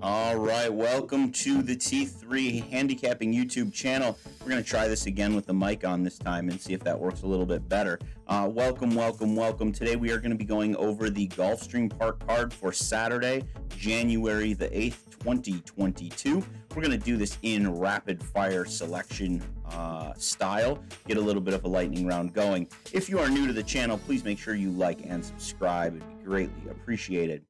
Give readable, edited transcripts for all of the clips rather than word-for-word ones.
All right, welcome to the T3 Handicapping YouTube channel. We're going to try this again with the mic on this time and see if that works a little bit better. Welcome. Today we are going to be going over the Gulfstream Park card for Saturday, January the 8th, 2022. We're going to do this in rapid fire selection style, get a little bit of a lightning round going. If you are new to the channel, please make sure you like and subscribe. It'd be greatly appreciated.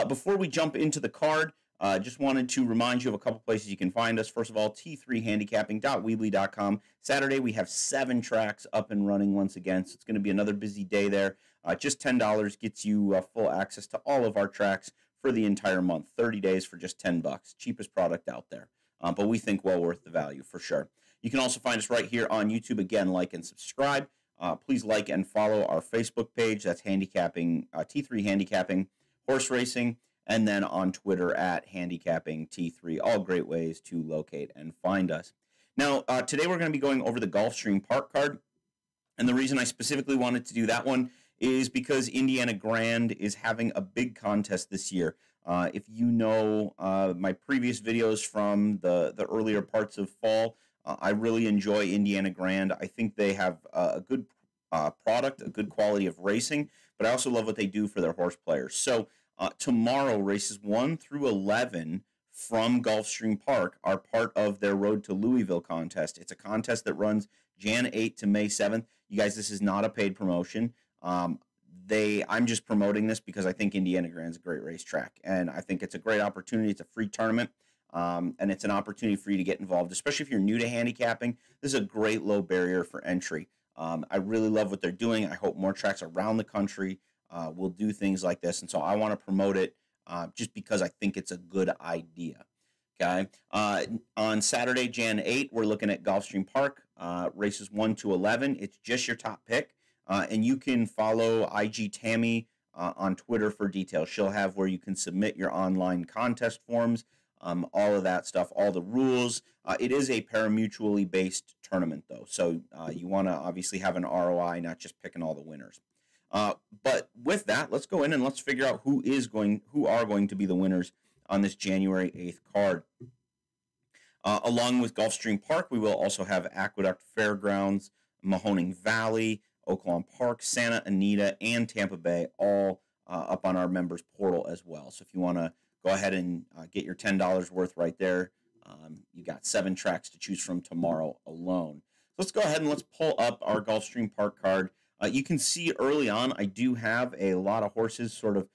Before we jump into the card, just wanted to remind you of a couple places you can find us. First of all, t3handicapping.weebly.com. Saturday, we have 7 tracks up and running once again, so it's going to be another busy day there. Just $10 gets you full access to all of our tracks for the entire month. 30 days for just $10. Cheapest product out there, but we think well worth the value for sure. You can also find us right here on YouTube. Again, like and subscribe. Please like and follow our Facebook page. That's Handicapping, T3 Handicapping, Horse Racing. And then on Twitter at Handicapping T3, all great ways to locate and find us. Now, today we're going to be going over the Gulfstream Park card, and the reason I specifically wanted to do that one is because Indiana Grand is having a big contest this year. If you know my previous videos from the earlier parts of fall, I really enjoy Indiana Grand. I think they have a good product, a good quality of racing, but I also love what they do for their horse players. So tomorrow, races 1 through 11 from Gulfstream Park are part of their Road to Louisville contest. It's a contest that runs Jan 8th to May 7th. You guys, this is not a paid promotion. I'm just promoting this because I think Indiana Grand's a great racetrack, and I think it's a great opportunity. It's a free tournament, and it's an opportunity for you to get involved, especially if you're new to handicapping. This is a great low barrier for entry. I really love what they're doing. I hope more tracks around the country will do things like this, and so I want to promote it just because I think it's a good idea. Okay, on Saturday, Jan 8, we're looking at Gulfstream Park, races 1 to 11. It's just your top pick, and you can follow IG Tammy on Twitter for details. She'll have where you can submit your online contest forms, all of that stuff, all the rules. It is a pari-mutually based tournament, though, so you want to obviously have an ROI, not just picking all the winners. But with that, let's go in and let's figure out who are going to be the winners on this January 8th card. Along with Gulfstream Park, we will also have Aqueduct Fairgrounds, Mahoning Valley, Oaklawn Park, Santa Anita, and Tampa Bay, all up on our members portal as well. So if you want to go ahead and get your $10 worth right there, you got 7 tracks to choose from tomorrow alone. So let's go ahead and let's pull up our Gulfstream Park card. You can see early on I do have a lot of horses sort of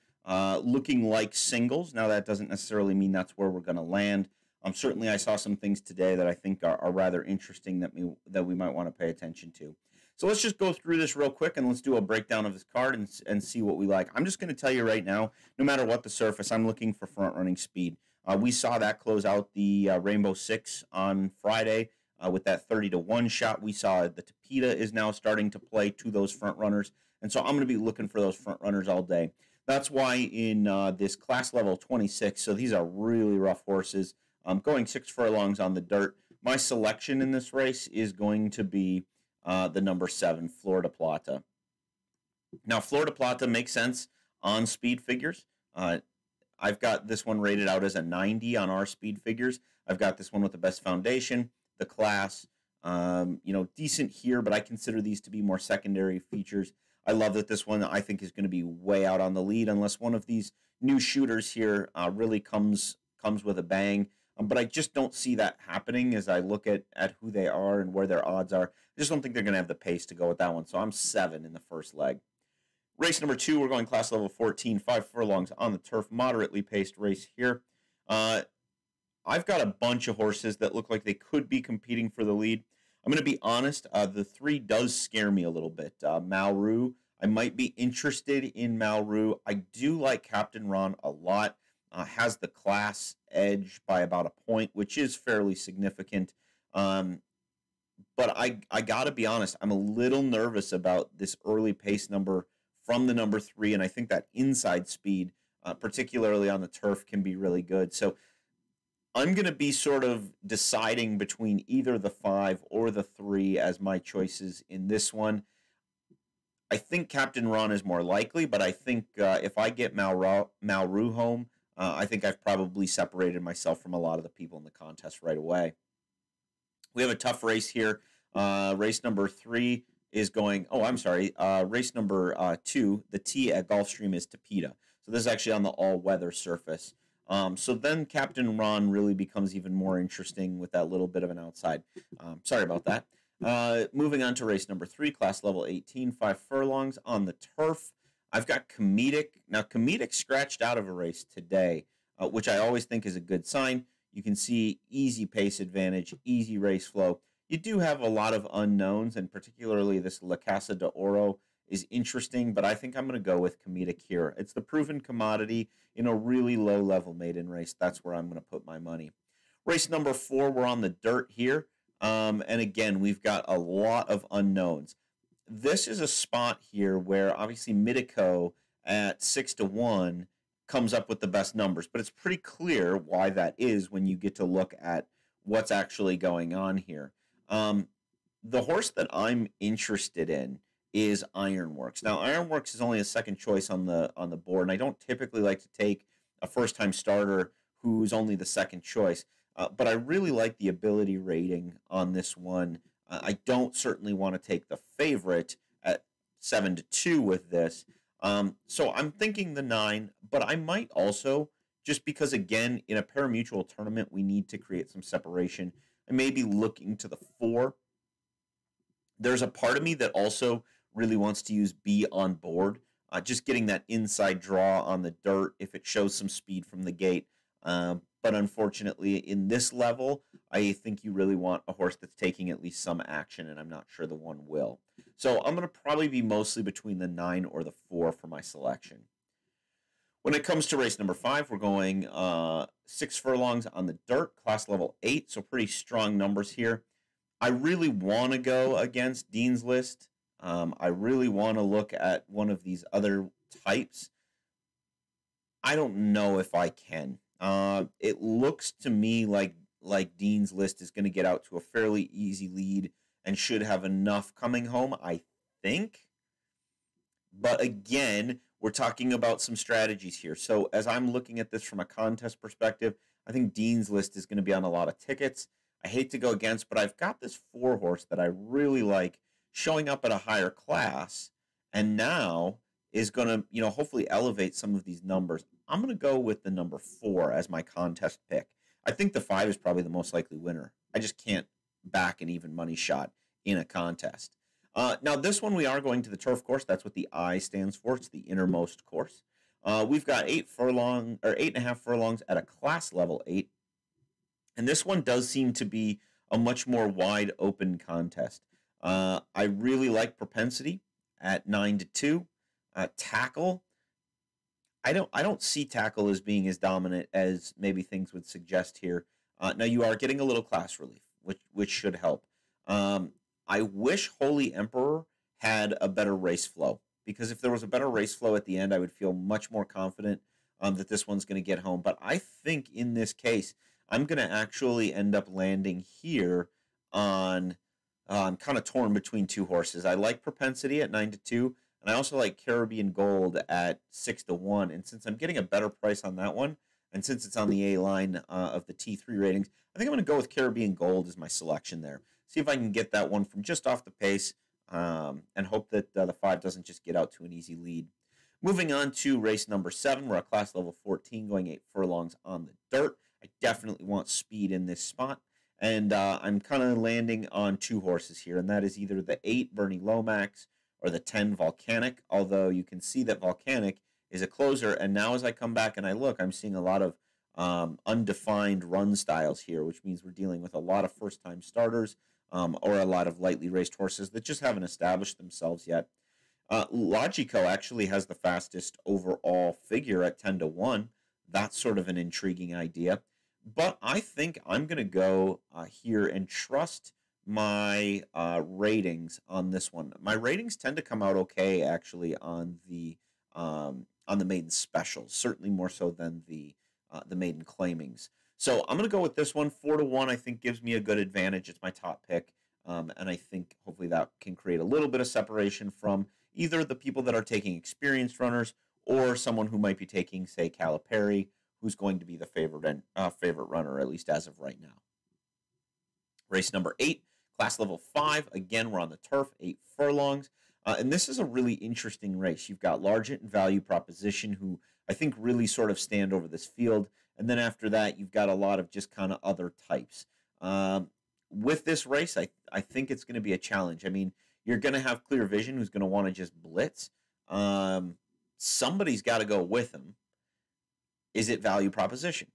looking like singles. Now that doesn't necessarily mean that's where we're going to land. Certainly I saw some things today that I think are rather interesting that we might want to pay attention to. So let's just go through this real quick and let's do a breakdown of this card and see what we like. I'm just going to tell you right now, no matter what the surface, I'm looking for front-running speed. We saw that close out the Rainbow Six on Friday. With that 30-1 shot, we saw the Tapeta is now starting to play to those front runners, and so I'm going to be looking for those front runners all day. That's why in this class level 26, so these are really rough horses, going 6 furlongs on the dirt. My selection in this race is going to be the number 7, Florida Plata. Now, Florida Plata makes sense on speed figures. I've got this one rated out as a 90 on our speed figures. I've got this one with the best foundation. The class, decent here, but I consider these to be more secondary features. I love that this one I think is going to be way out on the lead unless one of these new shooters here really comes with a bang. But I just don't see that happening as I look at who they are and where their odds are. I just don't think they're going to have the pace to go with that one. So I'm 7 in the first leg. Race number 2, we're going class level 14, 5 furlongs on the turf, moderately paced race here. I've got a bunch of horses that look like they could be competing for the lead. I'm going to be honest, the 3 does scare me a little bit. Malraux, I might be interested in Malraux. I do like Captain Ron a lot. Has the class edge by about a point, which is fairly significant. But I got to be honest, I'm a little nervous about this early pace number from the number 3, and I think that inside speed, particularly on the turf, can be really good. So I'm going to be sort of deciding between either the 5 or the 3 as my choices in this one. I think Captain Ron is more likely, but I think if I get Malraux home, I think I've probably separated myself from a lot of the people in the contest right away. We have a tough race here. Race number 3 is going, oh, I'm sorry. Race number 2, the T at Gulfstream is Tapeta. So this is actually on the all-weather surface. So then Captain Ron really becomes even more interesting with that little bit of an outside. Sorry about that. Moving on to race number 3, class level 18, 5 furlongs on the turf. I've got Comedic. Now, Comedic scratched out of a race today, which I always think is a good sign. You can see easy pace advantage, easy race flow. You do have a lot of unknowns, and particularly this La Casa de Oro is interesting, but I think I'm going to go with Comedic here. It's the proven commodity in a really low-level maiden race. That's where I'm going to put my money. Race number 4, we're on the dirt here. And again, we've got a lot of unknowns. This is a spot here where obviously Midico at 6-1 comes up with the best numbers, but it's pretty clear why that is when you get to look at what's actually going on here. The horse that I'm interested in is Ironworks. Now, Ironworks is only a second choice on the board, and I don't typically like to take a first-time starter who's only the second choice, but I really like the ability rating on this one. I don't certainly want to take the favorite at 7-2 with this. So I'm thinking the 9, but I might also, just because, again, in a parimutuel tournament, we need to create some separation. I may be looking to the 4. There's a part of me that also really wants to use B on board, just getting that inside draw on the dirt if it shows some speed from the gate. But unfortunately, in this level, I think you really want a horse that's taking at least some action, and I'm not sure the 1 will. So I'm going to probably be mostly between the 9 or the 4 for my selection. When it comes to race number 5, we're going 6 furlongs on the dirt, class level 8, so pretty strong numbers here. I really want to go against Dean's List. I really want to look at one of these other types. I don't know if I can. It looks to me like Dean's List is going to get out to a fairly easy lead and should have enough coming home, I think. But again, we're talking about some strategies here. So as I'm looking at this from a contest perspective, I think Dean's List is going to be on a lot of tickets. I hate to go against, but I've got this 4 horse that I really like showing up at a higher class, and now is going to, hopefully elevate some of these numbers. I'm going to go with the number 4 as my contest pick. I think the 5 is probably the most likely winner. I just can't back an even money shot in a contest. Now, this one we are going to the turf course. That's what the I stands for. It's the innermost course. We've got 8.5 furlongs at a class level 8. And this one does seem to be a much more wide open contest. I really like Propensity at 9-2. Tackle. I don't see Tackle as being as dominant as maybe things would suggest here. Now you are getting a little class relief, which should help. I wish Holy Emperor had a better race flow, because if there was a better race flow at the end, I would feel much more confident that this one's going to get home. But I think in this case, I'm going to actually end up landing here on. I'm kind of torn between 2 horses. I like Propensity at 9-2. And I also like Caribbean Gold at 6-1. And since I'm getting a better price on that one, and since it's on the A line of the T3 ratings, I think I'm going to go with Caribbean Gold as my selection there. See if I can get that one from just off the pace, and hope that the 5 doesn't just get out to an easy lead. Moving on to race number 7, we're at class level 14, going 8 furlongs on the dirt. I definitely want speed in this spot. And I'm kind of landing on 2 horses here, and that is either the 8 Bernie Lomax or the 10 Volcanic, although you can see that Volcanic is a closer, and now as I come back and I look, I'm seeing a lot of undefined run styles here, which means we're dealing with a lot of first-time starters or a lot of lightly raced horses that just haven't established themselves yet. Logico actually has the fastest overall figure at 10-1. That's sort of an intriguing idea. But I think I'm going to go here and trust my ratings on this one. My ratings tend to come out okay, actually, on the maiden specials. Certainly more so than the maiden claimings. So I'm going to go with this one. 4-1, I think, gives me a good advantage. It's my top pick, and I think hopefully that can create a little bit of separation from either the people that are taking experienced runners or someone who might be taking, say, Calipari, who's going to be the favorite runner, at least as of right now. Race number 8, class level 5. Again, we're on the turf, 8 furlongs. And this is a really interesting race. You've got Largent and Value Proposition, who I think really sort of stand over this field. And then after that, you've got a lot of just kind of other types. With this race, I think it's going to be a challenge. I mean, you're going to have Clear Vision, who's going to want to just blitz. Somebody's got to go with him. Is it Value Proposition?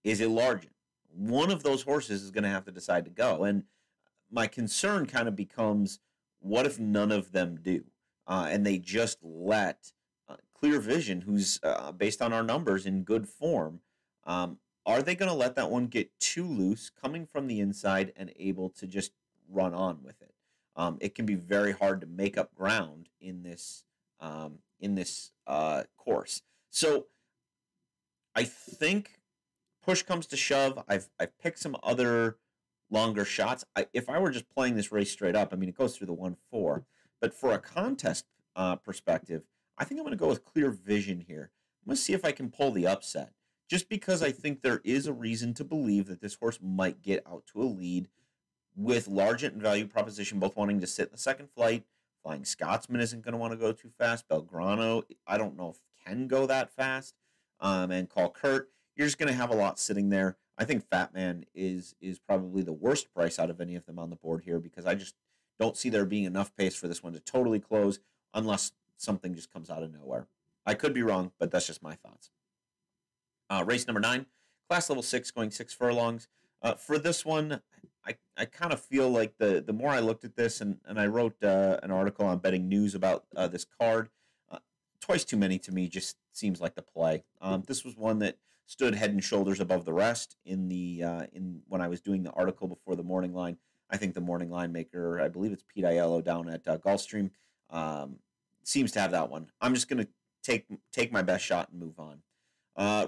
Is it Largent? One of those horses is going to have to decide to go. And my concern kind of becomes, what if none of them do? And they just let Clear Vision, who's based on our numbers in good form, are they going to let that one get too loose, coming from the inside and able to just run on with it? It can be very hard to make up ground in this course. So I think push comes to shove. I've picked some other longer shots. If I were just playing this race straight up, I mean, it goes through the 1-4. But for a contest perspective, I think I'm going to go with Clear Vision here. I'm going to see if I can pull the upset, just because I think there is a reason to believe that this horse might get out to a lead, with Largent and Value Proposition both wanting to sit in the second flight. Flying Scotsman isn't going to want to go too fast. Belgrano, I don't know if can go that fast. And Call Kurt, you're just going to have a lot sitting there. I think Fat Man is probably the worst price out of any of them on the board here, because I just don't see there being enough pace for this one to totally close unless something just comes out of nowhere. I could be wrong, but that's just my thoughts. Race number 9, class level 6, going 6 furlongs. For this one, I kind of feel like the more I looked at this, and I wrote an article on Betting News about this card, Twice Too Many to me just seems like the play. This was one that stood head and shoulders above the rest in when I was doing the article before the morning line. I think the morning line maker, I believe it's Pete Aiello down at Gulfstream, seems to have that one. I'm just going to take my best shot and move on.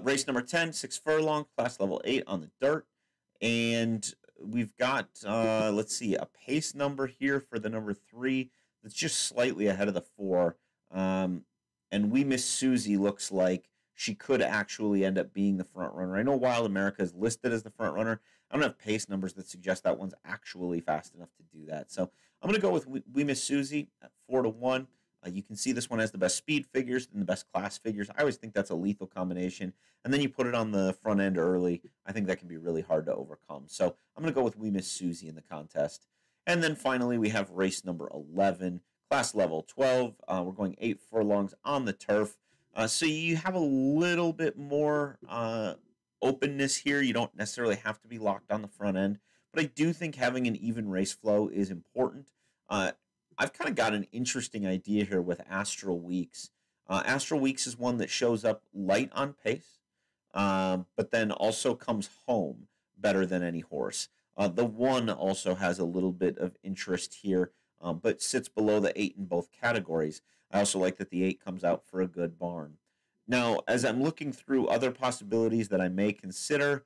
Race number 10, 6 furlong, class level 8 on the dirt. And we've got, let's see, a pace number here for the number 3 that's just slightly ahead of the 4. And We Miss Susie looks like she could actually end up being the front runner. I know Wild America is listed as the front runner. I don't have pace numbers that suggest that one's actually fast enough to do that. So I'm going to go with We Miss Susie at 4-1. You can see this one has the best speed figures and the best class figures. I always think that's a lethal combination. And then you put it on the front end early. I think that can be really hard to overcome. So I'm going to go with We Miss Susie in the contest. And then finally, we have race number 11, class level 12. We're going 8 furlongs on the turf. So you have a little bit more openness here. You don't necessarily have to be locked on the front end. But I do think having an even race flow is important. I've kind of got an interesting idea here with Astral Weeks. Astral Weeks is one that shows up light on pace, but then also comes home better than any horse. The 1 also has a little bit of interest here, but sits below the 8 in both categories. I also like that the 8 comes out for a good barn. Now, as I'm looking through other possibilities that I may consider,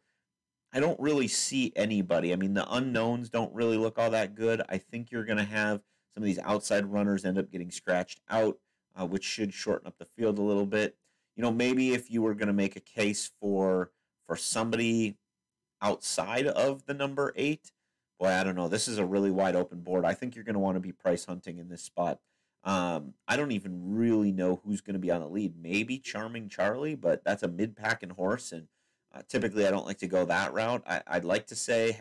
I don't really see anybody. I mean, the unknowns don't really look all that good. I think you're going to have some of these outside runners end up getting scratched out, which should shorten up the field a little bit. You know, maybe if you were going to make a case for somebody outside of the number 8, boy, I don't know. This is a really wide open board. I think you're going to want to be price hunting in this spot. I don't even really know who's going to be on the lead. Maybe Charming Charlie, but that's a mid-packing horse, and typically I don't like to go that route. I'd like to say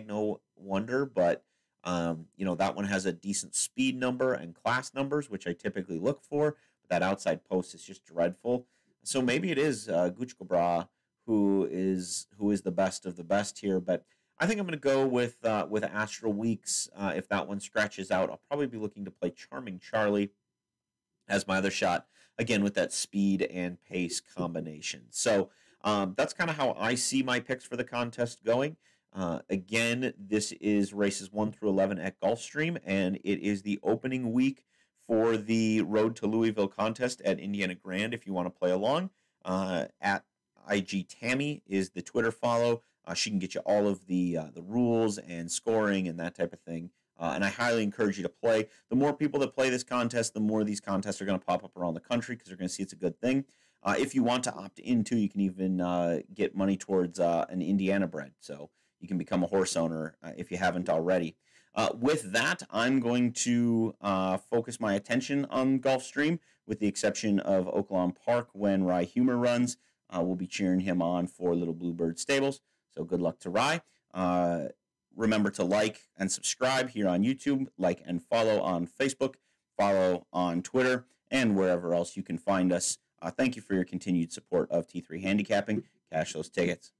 #No Wonder, but you know, that one has a decent speed number and class numbers, which I typically look for. But that outside post is just dreadful. So maybe it is Guchkobra who is the best of the best here. But I think I'm going to go with Astral Weeks. If that one scratches out, I'll probably be looking to play Charming Charlie as my other shot, again with that speed and pace combination. So that's kind of how I see my picks for the contest going. Again, this is races 1 through 11 at Gulfstream, and it is the opening week for the Road to Louisville contest at Indiana Grand. If you want to play along, at IG Tammy is the Twitter follow. She can get you all of the rules and scoring and that type of thing. And I highly encourage you to play. The more people that play this contest, the more these contests are going to pop up around the country because they're going to see it's a good thing. If you want to opt into, you can even get money towards an Indiana bred. So you can become a horse owner if you haven't already. With that, I'm going to focus my attention on Gulfstream, with the exception of Oaklawn Park when Rye Humor runs. We'll be cheering him on for Little Bluebird Stables. So good luck to Rye. Remember to like and subscribe here on YouTube, like and follow on Facebook, follow on Twitter, and wherever else you can find us. Thank you for your continued support of T3 Handicapping. Cash those tickets.